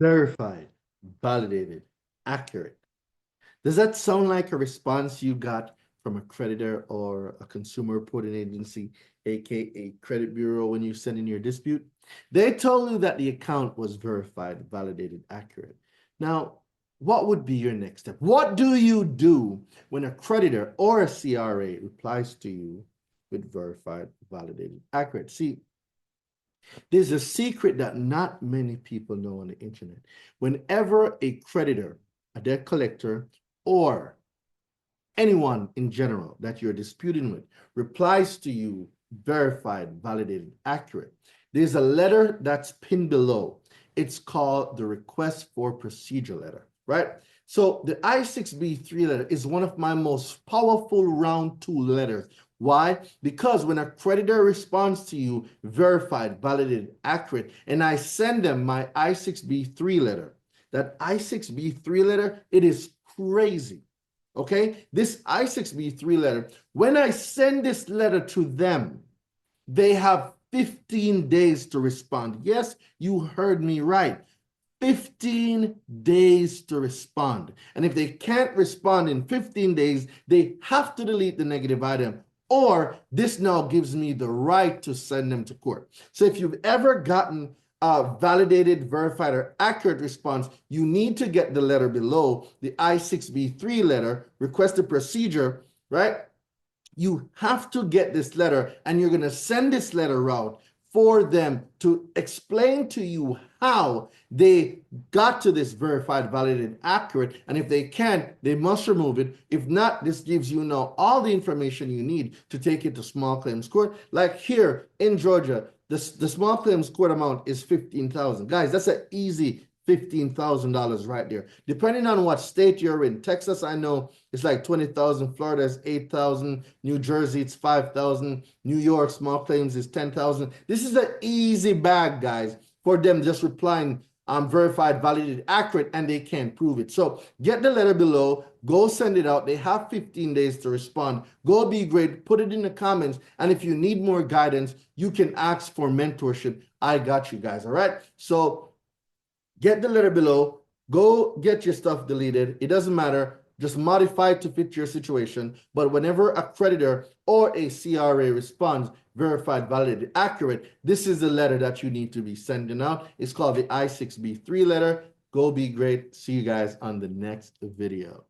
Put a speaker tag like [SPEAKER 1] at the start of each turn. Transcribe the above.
[SPEAKER 1] Verified, validated, accurate. Does that sound like a response you got from a creditor or a consumer reporting agency, aka credit bureau, when you sent in your dispute? They told you that the account was verified, validated, accurate. Now, what would be your next step? What do you do when a creditor or a CRA replies to you with verified, validated, accurate? See, there's a secret that not many people know on the internet. Whenever a creditor, a debt collector, or anyone in general that you're disputing with replies to you verified, validated, accurate, there's a letter that's pinned below. It's called the request for procedure letter, right? So the I-6B3 letter is one of my most powerful round two letters. Why? Because when a creditor responds to you verified, validated, accurate, and I send them my I-6B3 letter, that I-6B3 letter, it is crazy. Okay, this I-6B3 letter, when I send this letter to them, they have 15 days to respond. Yes, you heard me right. 15 days to respond. And if they can't respond in 15 days, they have to delete the negative item, or this now gives me the right to send them to court. So if you've ever gotten a validated, verified, or accurate response, you need to get the letter below, the I-6B3 letter, request a procedure, right? You have to get this letter, and you're going to send this letter out for them to explain to you how they got to this verified, validated, accurate. And if they can't, they must remove it. If not, this gives you now all the information you need to take it to small claims court. Like here in Georgia, the small claims court amount is $15,000. Guys, that's an easy $15,000 right there. Depending on what state you're in. Texas, I know it's like 20,000. Florida is 8,000. New Jersey, it's 5,000. New York, small claims is 10,000. This is an easy bag, guys, for them just replying verified, validated, accurate, and they can't prove it. So get the letter below, go send it out. They have 15 days to respond. Go be great, put it in the comments. And if you need more guidance, you can ask for mentorship. I got you guys, all right? So get the letter below, go get your stuff deleted. It doesn't matter. Just modify it to fit your situation. But whenever a creditor or a CRA responds, verified, validated, accurate, this is the letter that you need to be sending out. It's called the I-6B3 letter. Go be great. See you guys on the next video.